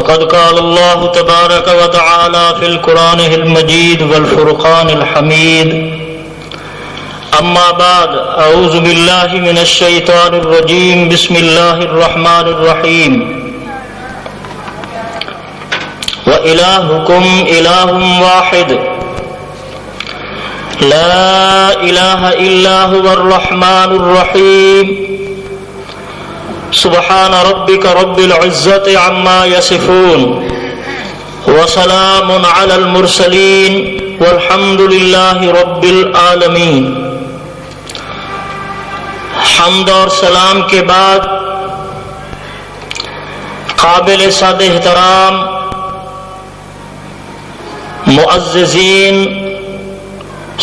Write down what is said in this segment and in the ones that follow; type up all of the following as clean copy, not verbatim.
فقد قال الله تبارك وتعالى في القرآن المجيد والفرقان الحميد أما بعد أعوذ بالله من الشيطان الرجيم بسم الله الرحمن الرحيم وإلهكم إله واحد لا إله إلا هو الرحمن الرحيم سبحان ربك رب العزة عما يصفون وسلام على المرسلين والحمد لله رب العالمين۔ حمد اور سلام کے بعد قابل صد احترام معززین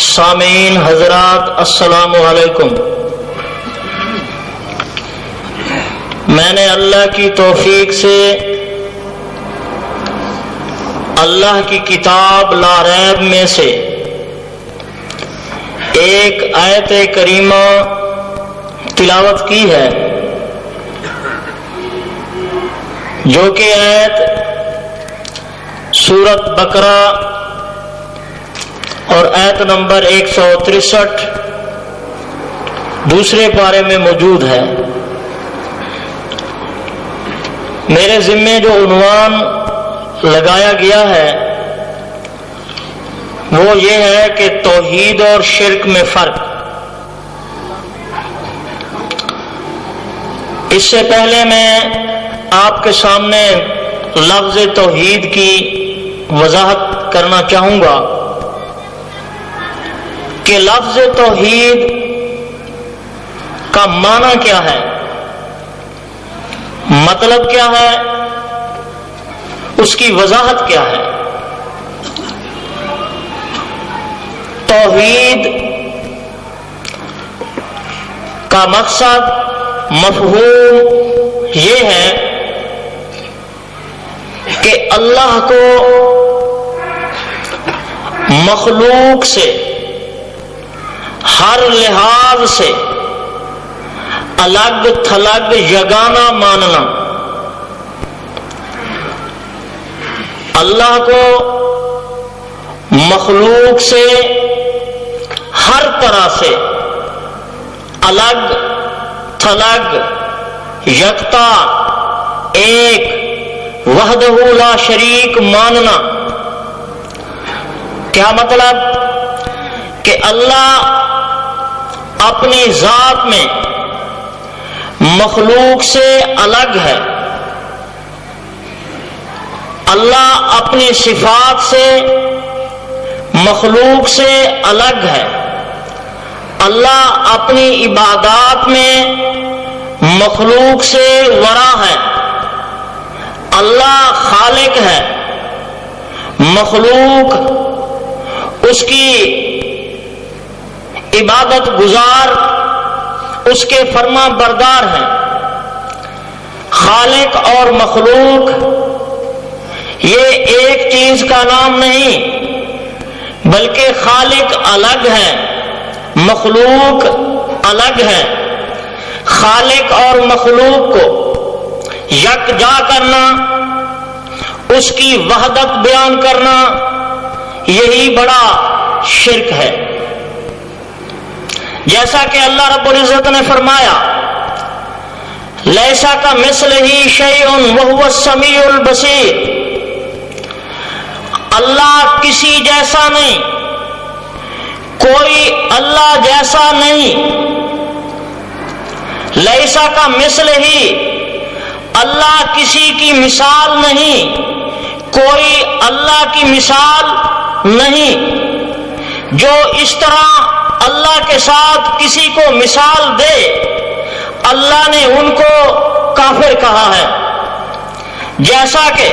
سامعین حضرات، السلام علیکم۔ میں نے اللہ کی توفیق سے اللہ کی کتاب لا ریب میں سے ایک آیت کریمہ تلاوت کی ہے، جو کہ آیت سورۃ بقرہ اور آیت نمبر 163 دوسرے پارے میں موجود ہے۔ میرے ذمے جو عنوان لگایا گیا ہے وہ یہ ہے کہ توحید اور شرک میں فرق۔ اس سے پہلے میں آپ کے سامنے لفظ توحید کی وضاحت کرنا چاہوں گا کہ لفظ توحید کا معنی کیا ہے، مطلب کیا ہے، اس کی وضاحت کیا ہے۔ توحید کا مقصد، مفہوم یہ ہے کہ اللہ کو مخلوق سے ہر لحاظ سے الگ تھلگ یگانہ ماننا، اللہ کو مخلوق سے ہر طرح سے الگ تھلگ یکتا ایک وحدہ لا شریک ماننا۔ کیا مطلب؟ کہ اللہ اپنی ذات میں مخلوق سے الگ ہے، اللہ اپنی صفات سے مخلوق سے الگ ہے، اللہ اپنی عبادات میں مخلوق سے ورا ہے، اللہ خالق ہے، مخلوق اس کی عبادت گزار، اس کے فرما بردار ہیں۔ خالق اور مخلوق یہ ایک چیز کا نام نہیں، بلکہ خالق الگ ہے، مخلوق الگ ہے۔ خالق اور مخلوق کو یکجا کرنا، اس کی وحدت بیان کرنا، یہی بڑا شرک ہے۔ جیسا کہ اللہ رب العزت نے فرمایا، لیسا کمثلہ شیء وہو السمیع البصیر، اللہ کسی جیسا نہیں، کوئی اللہ جیسا نہیں۔ لیسا کمثلہ، اللہ کسی کی مثال نہیں، کوئی اللہ کی مثال نہیں۔ جو اس طرح اللہ کے ساتھ کسی کو مثال دے، اللہ نے ان کو کافر کہا ہے۔ جیسا کہ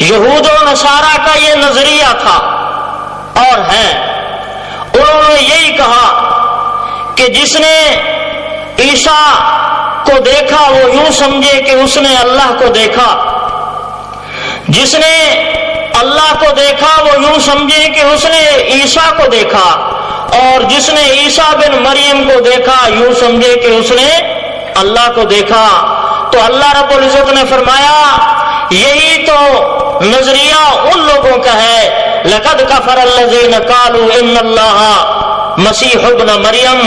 یہود و نصارہ کا یہ نظریہ تھا اور ہے، انہوں نے یہی کہا کہ جس نے عیسیٰ کو دیکھا وہ یوں سمجھے کہ اس نے اللہ کو دیکھا، جس نے اللہ کو دیکھا وہ یوں سمجھے کہ اس نے عیسیٰ کو دیکھا، اور جس نے عیسیٰ بن مریم کو دیکھا یوں سمجھے کہ اس نے اللہ کو دیکھا۔ تو اللہ رب العزت نے فرمایا یہی تو نظریہ ان لوگوں کا ہے، لقد کفر الذین قالوا ان اللہ مسیح ابن مریم،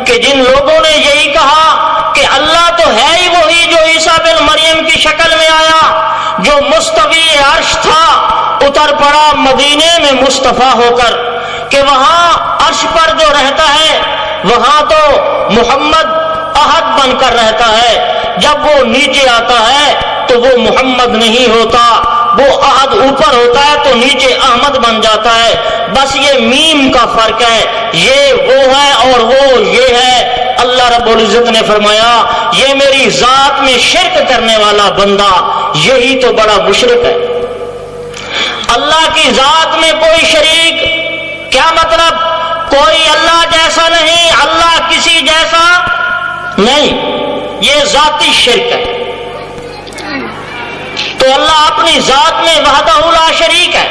کہ جن لوگوں نے یہی کہا کہ اللہ تو ہے ہی وہی جو عیسیٰ بن مریم کی شکل میں آیا، جو مستوی عرش تھا، اتر پڑا مدینے میں مصطفیٰ ہو کر، کہ وہاں عرش پر جو رہتا ہے وہاں تو محمد احد بن کر رہتا ہے، جب وہ نیچے آتا ہے تو وہ محمد نہیں ہوتا، وہ احد اوپر ہوتا ہے تو نیچے احمد بن جاتا ہے، بس یہ میم کا فرق ہے، یہ وہ ہے اور وہ یہ ہے۔ اللہ رب العزت نے فرمایا یہ میری ذات میں شرک کرنے والا بندہ یہی تو بڑا مشرک ہے۔ اللہ کی ذات میں کوئی شریک، کیا مطلب؟ کوئی اللہ جیسا نہیں، اللہ کسی جیسا نہیں، یہ ذاتی شرک ہے۔ تو اللہ اپنی ذات میں وحدہ لا شریک ہے،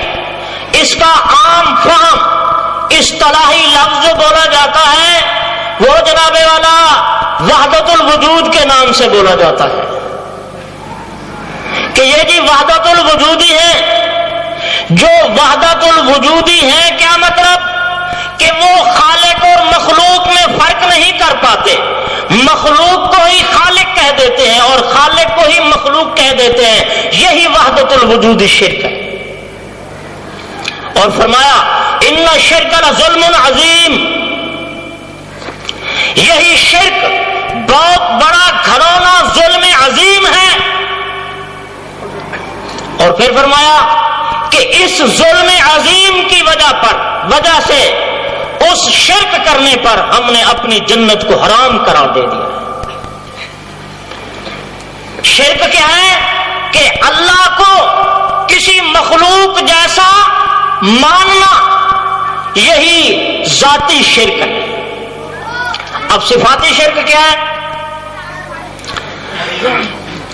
اس کا عام فہم اصطلاحی لفظ جو بولا جاتا ہے وہ جناب والا وحدت الوجود کے نام سے بولا جاتا ہے، کہ یہ جی وحدت الوجودی ہے۔ جو وحدت الوجودی ہے کیا مطلب؟ کہ وہ خالق اور مخلوق میں فرق نہیں کر پاتے، مخلوق کو ہی خالق کہہ دیتے ہیں اور خالق کو ہی مخلوق کہہ دیتے ہیں، یہی وحدت الوجود شرک ہے۔ اور فرمایا ان الشرک لظلم عظیم، یہی شرک بہت بڑا گھرونا ظلم عظیم ہے۔ اور پھر فرمایا کہ اس ظلم عظیم کی وجہ سے اس شرک کرنے پر ہم نے اپنی جنت کو حرام قرار دے دیا۔ شرک کیا ہے؟ کہ اللہ کو کسی مخلوق جیسا ماننا، یہی ذاتی شرک ہے۔ اب صفاتی شرک کیا ہے؟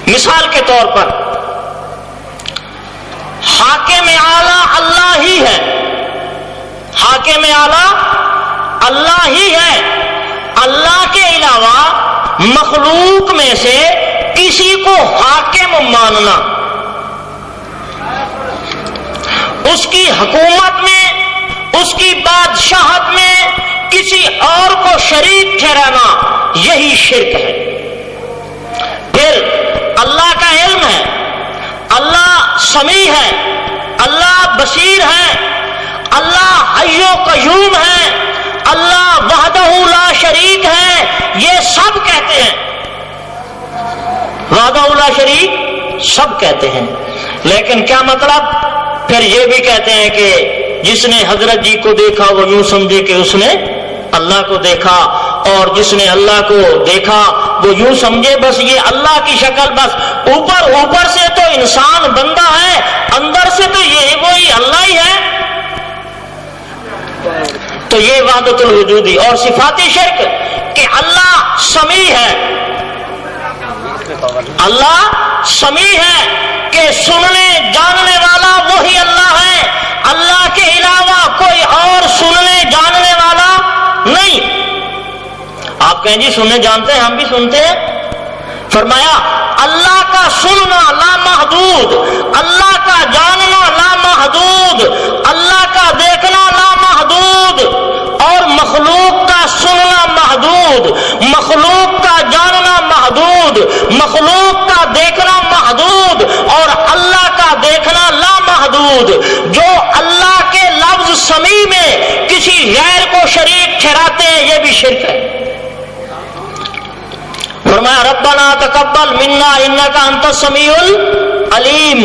مثال کے طور پر حاکم اعلیٰ اللہ ہی ہے، حاکم اعلیٰ اللہ ہی ہے، اللہ کے علاوہ مخلوق میں سے کسی کو حاکم ماننا، اس کی حکومت میں، اس کی بادشاہت میں کسی اور کو شریک ٹھہرانا، یہی شرک ہے۔ پھر اللہ کا علم ہے، اللہ سمیع ہے، اللہ بصیر ہے، اللہ حی و قیوم ہے، اللہ وحدہ لا شریک ہے، یہ سب کہتے ہیں، وحدہ لا شریک سب کہتے ہیں، لیکن کیا مطلب؟ پھر یہ بھی کہتے ہیں کہ جس نے حضرت جی کو دیکھا وہ یوں سمجھے کہ اس نے اللہ کو دیکھا، اور جس نے اللہ کو دیکھا وہ یوں سمجھے بس یہ اللہ کی شکل، بس اوپر سے تو انسان بندہ ہے، اندر سے تو یہ وہی اللہ ہی ہے۔ تو یہ وحدت الوجودی۔ اور صفاتی شرک کہ اللہ سمیع ہے، اللہ سمیع ہے کہ سننے جاننے والا وہی اللہ ہے، اللہ کے علاوہ کوئی اور سننے جاننے والا نہیں۔ آپ کہیں جی سننے جانتے ہیں، ہم بھی سنتے ہیں۔ فرمایا اللہ کا سننا لامحدود، اللہ کا جاننا لامحدود، اللہ کا دیکھنا لامحدود، اور مخلوق کا سننا محدود، مخلوق کا جاننا محدود، مخلوق کا دیکھنا محدود، اور اللہ کا دیکھنا لامحدود۔ جو اللہ کے لفظ سمیع میں کسی غیر کو شریک ٹھہراتے ہیں یہ بھی شرک ہے۔ فرمایا ربنا تقبل منا انک انت السمیع العلیم،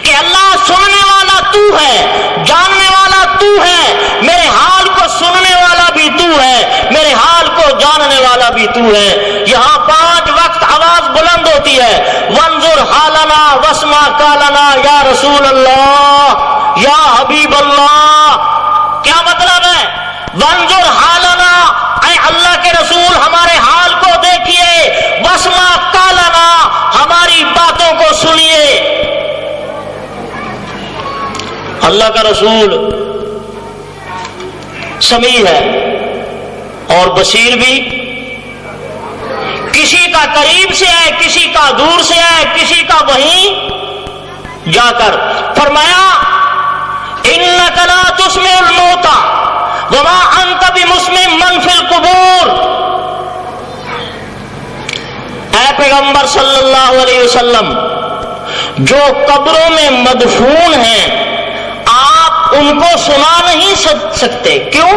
کہ اللہ سننے والا تو ہے، جاننے والا تو ہے، میرے حال کو سننے والا بھی تو ہے، میرے حال کو جاننے والا بھی تو ہے۔ یہاں 5 وقت آواز بلند ہوتی ہے، وانظر حالنا واسمع قالنا یا رسول اللہ یا حبیب اللہ۔ کیا مطلب ہے؟ وانظر حالنا، اے اللہ کے رسول ہمارے حال کو دیکھیے، واسمع قالنا، ہماری باتوں کو سنیے۔ اللہ کا رسول سمیع ہے اور بصیر بھی، کسی کا قریب سے ہے، کسی کا دور سے ہے، کسی کا وہیں جا کر فرمایا انک لا تسمع الموتى وما انت بمسمع من فی القبور. اے پیغمبر صلی اللہ علیہ وسلم، جو قبروں میں مدفون ہیں آپ ان کو سنا نہیں سکتے. کیوں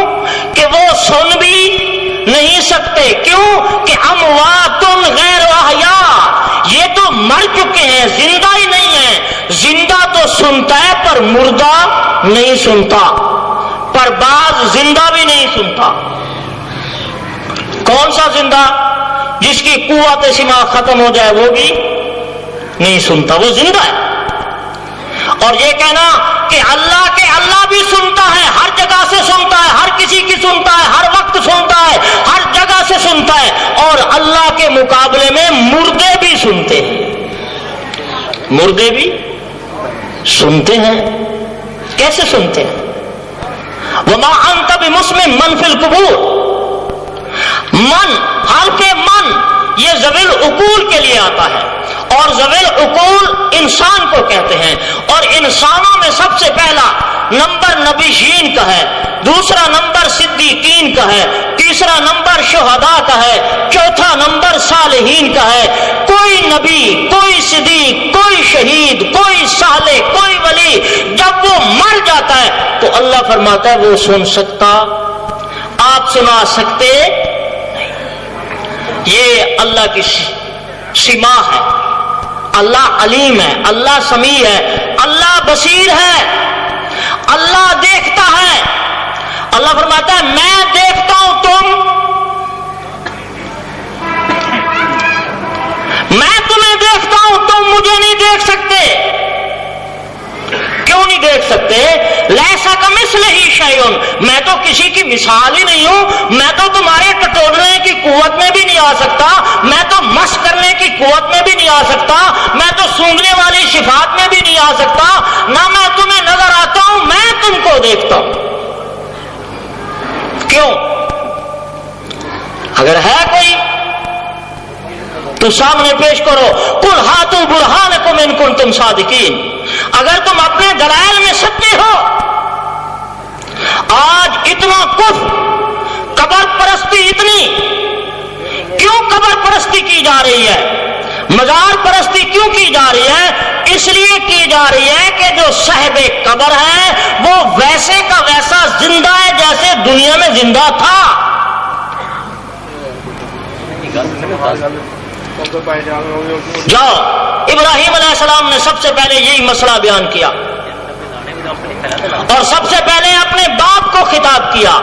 کہ وہ سن بھی نہیں سکتے. کیوں کہ اموات غیر احیاء، یہ تو مر چکے ہیں، زندہ ہی نہیں ہیں. زندہ تو سنتا ہے پر مردہ نہیں سنتا، پر بعض زندہ بھی نہیں سنتا. کون سا زندہ؟ جس کی قوت سماع ختم ہو جائے وہ بھی نہیں سنتا، وہ زندہ ہے. اور یہ کہنا کہ اللہ بھی سنتا ہے، ہر جگہ سے سنتا ہے، ہر کسی کی سنتا ہے، ہر وقت سنتا ہے، ہر جگہ سے سنتا ہے، اور اللہ کے مقابلے میں مردے بھی سنتے ہیں. مردے بھی سنتے ہیں. کیسے سنتے ہیں؟ وما انت بمسمع من فی القبور. من، حرف من یہ ذوی العقول کے لیے آتا ہے، اور ذوی العقول انسان کو کہتے ہیں. اور انسانوں میں سب سے پہلا نمبر نبیین کا ہے، دوسرا نمبر صدیقین کا ہے، تیسرا نمبر شہداء کا ہے، چوتھا نمبر صالحین کا ہے. کوئی نبی، کوئی صدیق، کوئی شہید، کوئی صالح، کوئی ولی جب وہ مر جاتا ہے تو اللہ فرماتا ہے وہ سن سکتا، آپ سنا سکتے. یہ اللہ کی سما ہے. اللہ علیم ہے، اللہ سمیع ہے، اللہ بصیر ہے، اللہ دیکھتا ہے. اللہ فرماتا ہے میں دیکھتا ہوں، میں تمہیں دیکھتا ہوں، تم مجھے نہیں دیکھ سکتے. کیوں نہیں دیکھ سکتے؟ لیسا کمثلہ شیء، میں تو کسی کی مثال ہی نہیں ہوں. میں تو تمہارے ٹٹولنے کی قوت میں بھی نہیں آ سکتا، میں تو مس کرنے کی قوت میں بھی نہیں آ سکتا، میں تو سونگنے والی صفات میں بھی نہیں آ سکتا. نہ میں تمہیں نظر آتا ہوں، میں تم کو دیکھتا ہوں. کیوں؟ اگر ہے کوئی تو سامنے پیش کرو. قل ہاتوا برہانکم ان کنتم صادقین. اگر تم اپنے دلائل میں سچے ہو. آج اتنا کفر، قبر پرستی اتنی، کیوں قبر پرستی کی جا رہی ہے؟ مزار پرستی کیوں کی جا رہی ہے؟ اس لیے کی جا رہی ہے کہ جو صاحب قبر ہے وہ ویسے کا ویسا زندہ ہے جیسے دنیا میں زندہ تھا. جاؤ، ابراہیم علیہ السلام نے سب سے پہلے یہی مسئلہ بیان کیا، اور سب سے پہلے اپنے باپ کو خطاب کیا.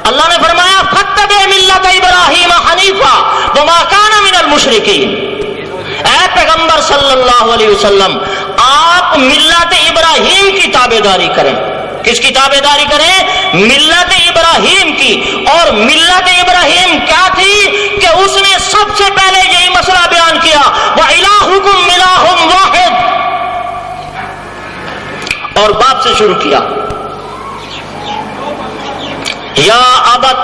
اللہ نے فرمایا فاتبع ملت ابراہیم حنیفا وما کان من المشرکین. اے پیغمبر صلی اللہ علیہ وسلم، آپ ملت ابراہیم کی تابعداری کریں. کس کی تابعداری کریں؟ ملت ابراہیم کی. اور ملت ابراہیم کیا تھی کہ اس نے سب سے پہلے یہی مسئلہ بیان کیا وَإِلَٰهُكُمْ إِلَٰهٌ وَاحِدٌ، اور باپ سے شروع کیا. یا ابت،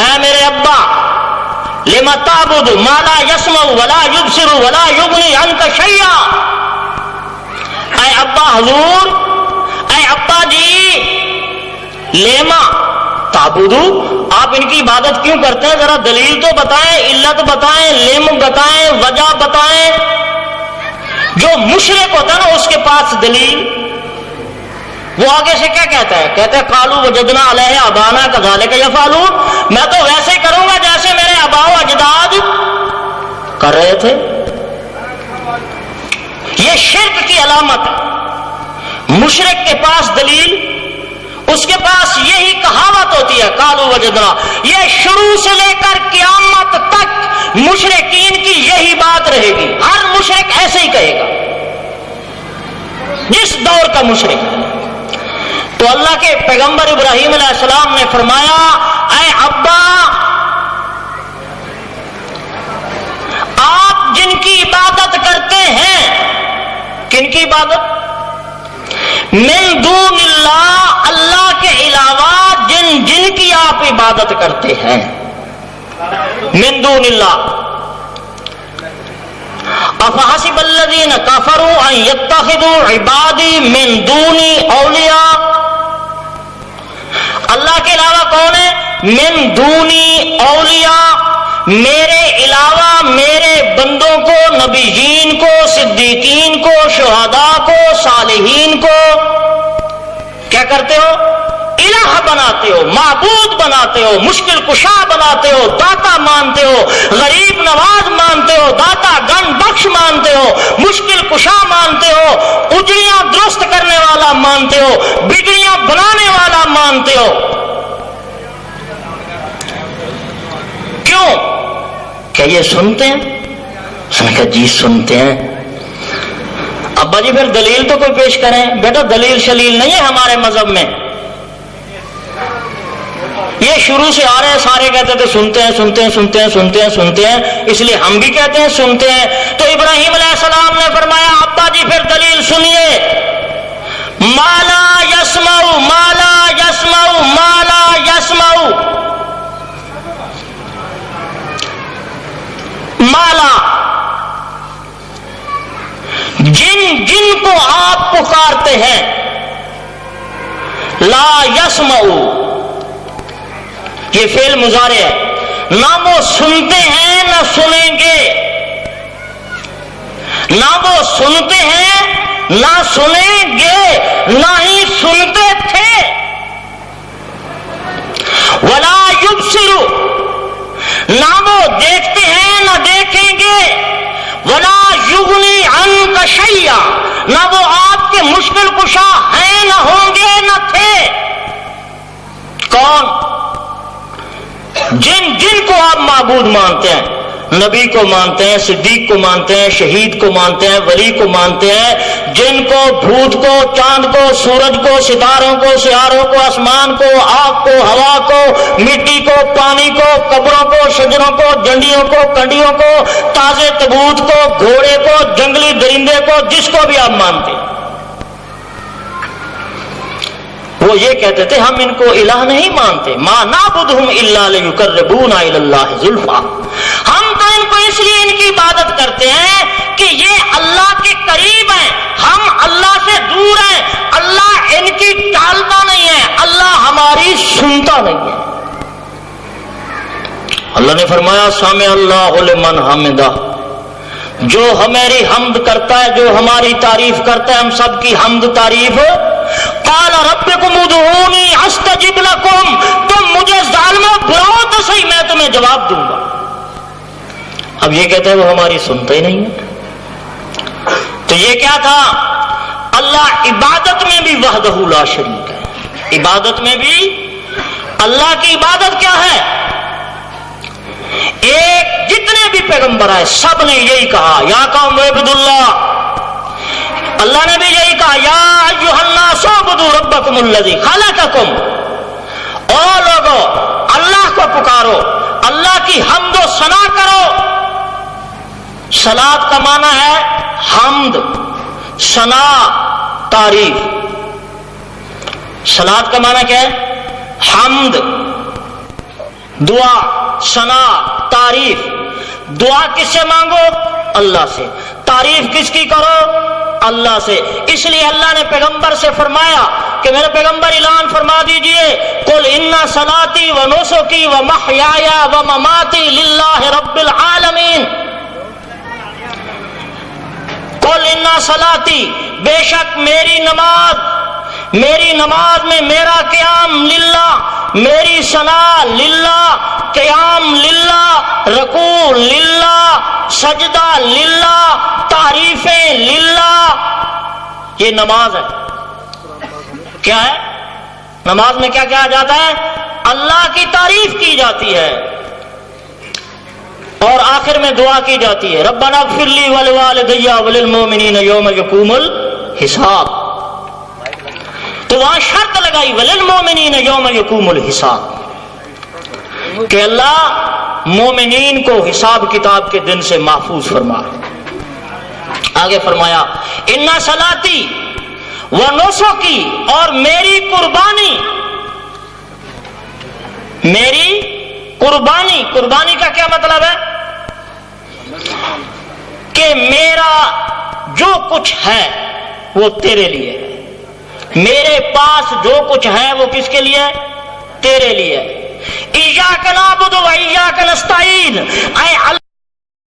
اے میرے ابا، لِمَ تَعْبُدُ مَا لَا يَسْمَعُ وَلَا يُبْصِرُ وَلَا يُغْنِي عَنْكَ شَيْئًا. اے ابا حضور، اے ابا جی، لیما تعبدو، آپ ان کی عبادت کیوں کرتے ہیں؟ ذرا دلیل تو بتائیں، علت بتائیں، لم بتائیں، وجہ بتائیں. جو مشرک ہوتا ہے نا اس کے پاس دلیل، وہ آگے سے کیا کہتا ہے؟ کہتا ہے قالوا وجدنا علیہ آبانا کذالک یفعلون. میں تو ویسے ہی کروں گا جیسے میرے آباء و اجداد کر رہے تھے. یہ شرک کی علامت ہے. مشرک کے پاس دلیل، اس کے پاس یہی کہاوت ہوتی ہے قالوا وجدنا. یہ شروع سے لے کر قیامت تک مشرکین کی یہی بات رہے گی. ہر مشرک ایسے ہی کہے گا، جس دور کا مشرک. تو اللہ کے پیغمبر ابراہیم علیہ السلام نے فرمایا اے ابا، آپ جن کی عبادت کرتے ہیں، کن کی عبادت؟ من دون اللہ، اللہ کے علاوہ جن کی آپ عبادت کرتے ہیں. من دون اللہ. افحسب الذین کفروا ان یتخذوا عبادی من دونی اولیاء، اللہ کے علاوہ کون ہے؟ من دونی اولیاء، میرے علاوہ میرے بندوں کو، نبیین کو، صدیقین کو، شہداء کو، صالحین کو کیا کرتے ہو؟ الہ بناتے ہو، معبود بناتے ہو، مشکل کشا بناتے ہو، داتا مانتے ہو، غریب نواز مانتے ہو، داتا گن بخش مانتے ہو، مشکل کشا مانتے ہو، اجڑیاں درست کرنے والا مانتے ہو، بگڑیاں بنانے والا مانتے ہو۔ کیوں؟ کیا یہ سنتے ہیں؟ اس نے کہا جی سنتے ہیں۔ ابا جی پھر دلیل تو کوئی پیش کریں۔ بیٹا دلیل شلیل نہیں ہے ہمارے مذہب میں، یہ شروع سے آ رہے ہیں، سارے کہتے تھے سنتے ہیں سنتے ہیں سنتے ہیں سنتے ہیں سنتے ہیں، اس لیے ہم بھی کہتے ہیں سنتے ہیں۔ تو ابراہیم علیہ السلام نے فرمایا ابا جی پھر دلیل سنیے، مالا یسمع مالا یسمع مالا یسمع، مالا جن جن کو آپ پکارتے ہیں، لا یسمع یہ فعل مضارع ہے، نہ وہ سنتے ہیں نہ سنیں گے، نہ وہ سنتے ہیں نہ سنیں گے، نہ ہی سنتے تھے۔ ولا یبصر نہ وہ دیکھتے ہیں نہ دیکھیں گے، ولا یغنی عنک شیئا نہ وہ آپ کے مشکل کشا ہیں نہ ہوں گے نہ تھے۔ کون؟ جن جن کو آپ معبود مانتے ہیں، نبی کو مانتے ہیں، صدیق کو مانتے ہیں، شہید کو مانتے ہیں، ولی کو مانتے ہیں، جن کو بھوت کو، چاند کو، سورج کو، ستاروں کو، سیاروں کو، آسمان کو، آگ کو، ہوا کو، مٹی کو، پانی کو، قبروں کو، شجروں کو، ڈنڈیوں کو، کنڈیوں کو، تازے تبوت کو، گھوڑے کو، جنگلی درندے کو، جس کو بھی آپ مانتے ہیں، وہ یہ کہتے تھے ہم ان کو الہ نہیں مانتے، ما نعبدہم الا لیقربونا الی اللہ زلفی، ہم تو ان کو اس لیے ان کی عبادت کرتے ہیں کہ یہ اللہ کے قریب ہیں، ہم اللہ سے دور ہیں، اللہ ان کی ٹالتا نہیں ہے، اللہ ہماری سنتا نہیں ہے۔ اللہ نے فرمایا سمع اللہ لمن حمدہ، جو ہماری حمد کرتا ہے، جو ہماری تعریف کرتا ہے، ہم سب کی حمد تعریف۔ قال ربکم ادعونی استجب لکم، تم مجھے ظالموں بلاؤ تو صحیح میں تمہیں جواب دوں گا۔ اب یہ کہتے ہیں وہ ہماری سنتا ہی نہیں ہے۔ تو یہ کیا تھا؟ اللہ عبادت میں بھی وحدہ لا شریک ہے، عبادت میں بھی اللہ کی عبادت کیا ہے؟ ایک جتنے بھی پیغمبر آئے سب نے یہی کہا یا قوم اعبدوا اللہ، اللہ نے بھی یہی کہا یا ایھا الناس اعبدوا ربکم الذی خلقکم، او لوگو اللہ کو پکارو، اللہ کی حمد و ثنا کرو۔ صلاۃ کا معنی ہے حمد، ثنا تعریف۔ صلاۃ کا معنی کیا ہے؟ حمد، دعا، ثنا تعریف۔ دعا کس سے مانگو؟ اللہ سے۔ تعریف کس کی کرو؟ اللہ سے۔ اس لیے اللہ نے پیغمبر سے فرمایا کہ میرے پیغمبر اعلان فرما دیجئے قل ان صلاتی و نسکی و محیایا و مماتی للہ رب العالمین، قل ان صلاتی بے شک میری نماز میں میرا قیام للہ، میری ثنا للہ، قیام للہ، رکوع للہ، سجدہ للہ، تعریفیں للہ، یہ نماز ہے۔ کیا ہے؟ نماز میں کیا کیا جاتا ہے؟ اللہ کی تعریف کی جاتی ہے اور آخر میں دعا کی جاتی ہے ربنا اغفر لی ولوالدی وللمؤمنین یوم یقوم الحساب۔ تو وہاں شرط لگائی وللمؤمنین یوم یقوم الحساب، کہ اللہ مومنین کو حساب کتاب کے دن سے محفوظ فرما۔ آگے فرمایا اِنَّ صلاتی وَنُسُکی، اور میری قربانی، میری قربانی، قربانی کا کیا مطلب ہے؟ کہ میرا جو کچھ ہے وہ تیرے لیے ہے، میرے پاس جو کچھ ہے وہ کس کے لیے؟ تیرے لیے۔ ایاک نعبد و ایاک نستعین، اے اللہ